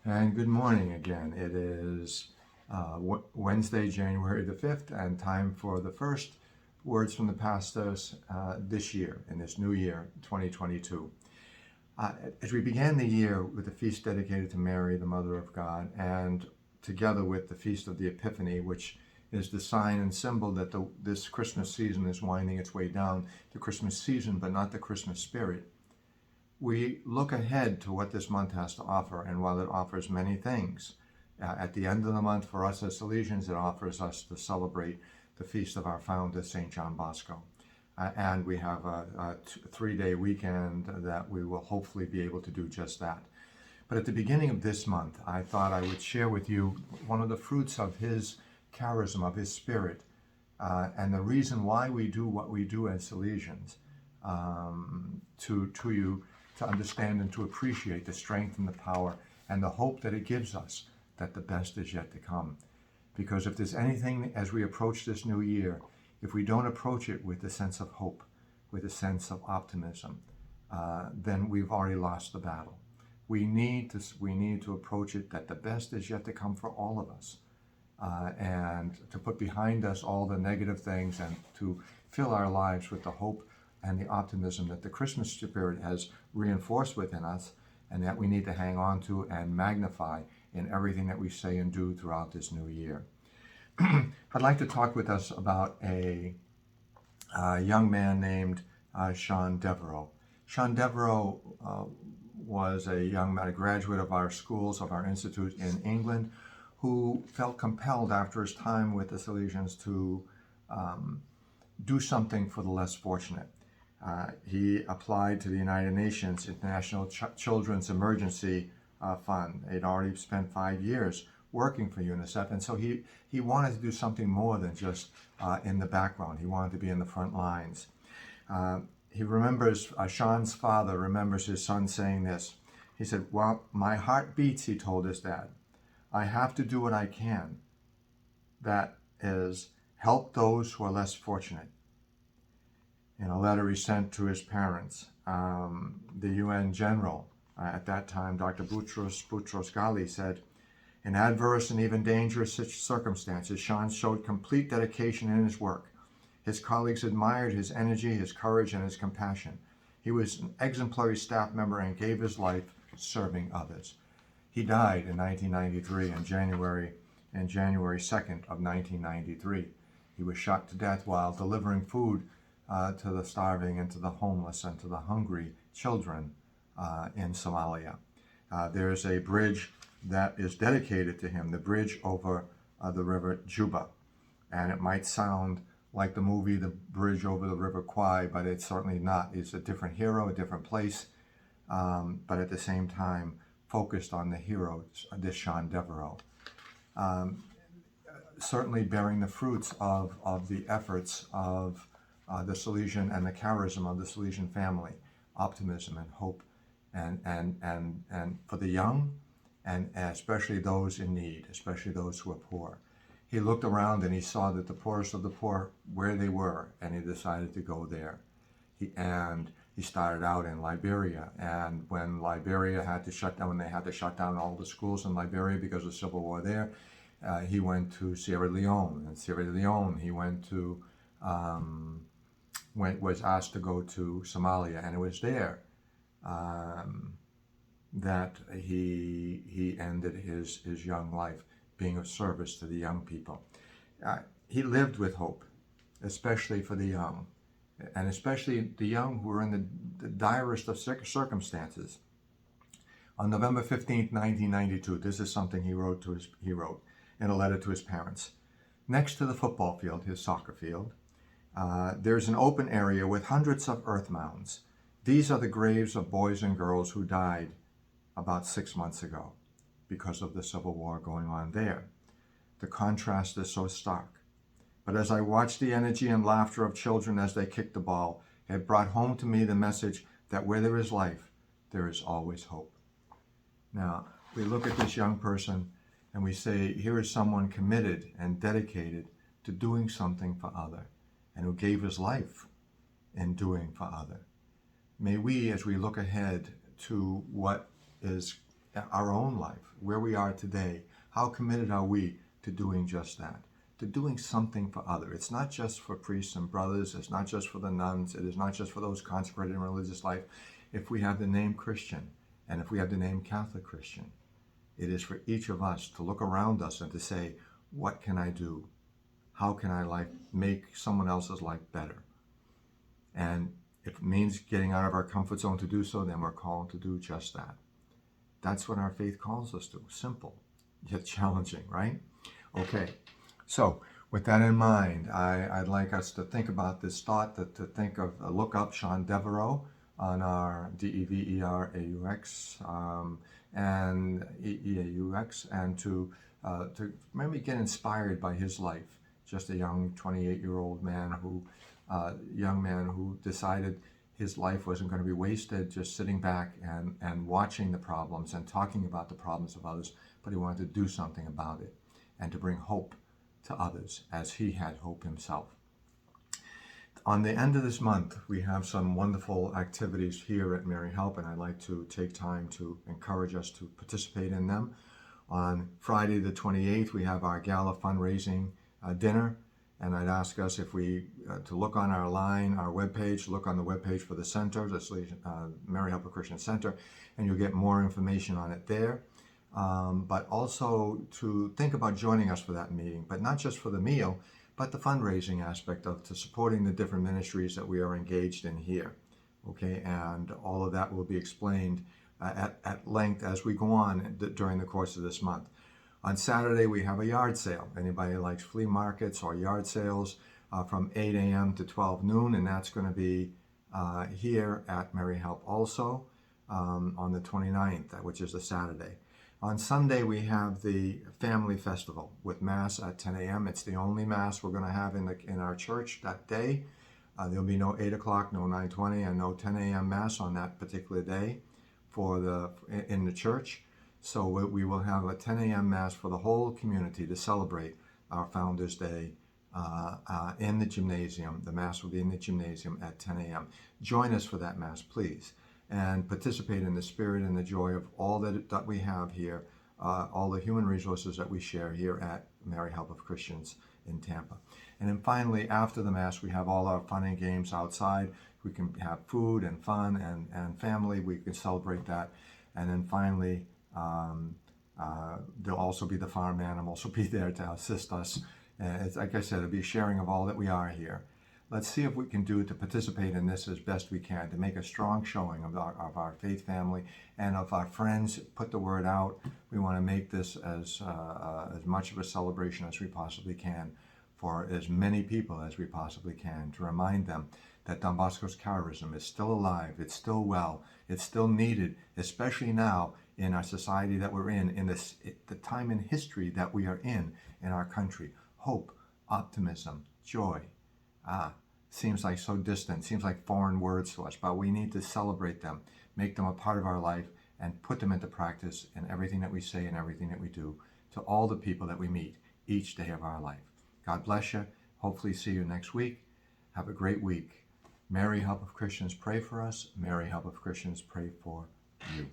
And good morning again. It is Wednesday, January the 5th, and time for the first words from the pastors this year, in this new year, 2022. As we began the year with the feast dedicated to Mary, the Mother of God, and together with the Feast of the Epiphany, which is the sign and symbol that this Christmas season is winding its way down, the Christmas season, but not the Christmas spirit. We look ahead to what this month has to offer, and while it offers many things, at the end of the month for us as Salesians, it offers us to celebrate the feast of our founder, St. John Bosco. And we have a 3-day weekend that we will hopefully be able to do just that. But at the beginning of this month, I thought I would share with you one of the fruits of his charism, of his spirit, and the reason why we do what we do as Salesians, to you to understand and to appreciate the strength and the power and the hope that it gives us that the best is yet to come. Because if there's anything as we approach this new year, if we don't approach it with a sense of hope, with a sense of optimism, then we've already lost the battle. We need to approach it that the best is yet to come for all of us, and to put behind us all the negative things and to fill our lives with the hope and the optimism that the Christmas spirit has reinforced within us, and that we need to hang on to and magnify in everything that we say and do throughout this new year. I'd like to talk with us about a young man named Sean Devereux. Sean Devereux was a young man, a graduate of our schools, of our institute in England, who felt compelled after his time with the Salesians to do something for the less fortunate. He applied to the United Nations International Children's Emergency Fund. He'd already spent 5 years working for UNICEF, and so he wanted to do something more than just in the background. He wanted to be in the front lines. He remembers, Sean's father remembers his son saying this. He said, "Well, my heart beats," he told his dad. "I have to do what I can. That is, help those who are less fortunate." In a letter he sent to his parents, the UN General at that time, Dr. Boutros Ghali, said, "In adverse and even dangerous circumstances, Sean showed complete dedication in his work. His colleagues admired his energy, his courage, and his compassion. He was an exemplary staff member and gave his life serving others." He died in 1993, on January 2nd of 1993. He was shot to death while delivering food to the starving and to the homeless and to the hungry children in Somalia. There's a bridge that is dedicated to him, the bridge over the River Juba. And it might sound like the movie The Bridge Over the River Kwai, but it's certainly not. It's a different hero, a different place, but at the same time focused on the hero, this Sean Devereux. Certainly bearing the fruits of the efforts of the Salesian and the charism of the Salesian family, optimism and hope, and for the young, and especially those in need, especially those who are poor. He looked around and he saw that the poorest of the poor, where they were, and he decided to go there. He started out in Liberia, and when Liberia had to shut down, when they had to shut down all the schools in Liberia because of civil war there, he went to Sierra Leone. In Sierra Leone, he was asked to go to Somalia, and it was there that he ended his young life, being of service to the young people. He lived with hope, especially for the young, and especially the young who were in the direst of circumstances. On November 15th, 1992, this is something he wrote in a letter to his parents. "Next to the football field, his soccer field, there's an open area with hundreds of earth mounds. These are the graves of boys and girls who died about 6 months ago because of the civil war going on there. The contrast is so stark. But as I watched the energy and laughter of children as they kicked the ball, it brought home to me the message that where there is life, there is always hope." Now, we look at this young person and we say, here is someone committed and dedicated to doing something for others, and who gave his life in doing for others. May we, as we look ahead to what is our own life, where we are today, how committed are we to doing just that, to doing something for others. It's not just for priests and brothers, it's not just for the nuns, it is not just for those consecrated in religious life. If we have the name Christian, and if we have the name Catholic Christian, it is for each of us to look around us and to say, what can I do? How can I make someone else's life better? And if it means getting out of our comfort zone to do so, then we're called to do just that. That's what our faith calls us to. Simple, yet challenging, right? Okay, so with that in mind, I'd like us to think about this thought, look up Sean Devereux on our Deveraux, and EAUX, and to maybe get inspired by his life. Just a young 28-year-old man who decided his life wasn't going to be wasted just sitting back and watching the problems and talking about the problems of others, but he wanted to do something about it and to bring hope to others as he had hope himself. On the end of this month, we have some wonderful activities here at Mary Help, and I'd like to take time to encourage us to participate in them. On Friday the 28th, we have our Gala fundraising dinner, and I'd ask us if we to look on our webpage, look on the webpage for the center, that's Mary Help of Christian Center, and you'll get more information on it there. But also to think about joining us for that meeting, but not just for the meal, but the fundraising aspect to supporting the different ministries that we are engaged in here. Okay, and all of that will be explained at length as we go on during the course of this month. On Saturday, we have a yard sale. Anybody who likes flea markets or yard sales from 8 a.m. to 12 noon, and that's going to be here at Mary Help also on the 29th, which is the Saturday. On Sunday, we have the Family Festival with Mass at 10 a.m. It's the only Mass we're going to have in our church that day. There'll be no 8 o'clock, no 9:20, and no 10 a.m. Mass on that particular day in the church. So we will have a 10 a.m. Mass for the whole community to celebrate our Founders' Day in the gymnasium. The Mass will be in the gymnasium at 10 a.m. Join us for that Mass, please, and participate in the spirit and the joy of all that we have here, all the human resources that we share here at Mary Help of Christians in Tampa. And then finally, after the Mass, we have all our fun and games outside. We can have food and fun and family. We can celebrate that. And then finally, there'll also be the farm animals will be there to assist us. It's, like I said, it'll be a sharing of all that we are here. Let's see if we can do to participate in this as best we can, to make a strong showing of our faith family and of our friends. Put the word out. We want to make this as much of a celebration as we possibly can for as many people as we possibly can, to remind them that Don Bosco's charism is still alive, it's still well, it's still needed, especially now in our society that we're in the time in history that we are in our country. Hope, optimism, joy. Seems like so distant, seems like foreign words to us, but we need to celebrate them, make them a part of our life, and put them into practice in everything that we say and everything that we do to all the people that we meet each day of our life. God bless you. Hopefully see you next week. Have a great week. Mary Help of Christians, pray for us. Mary Help of Christians, pray for you.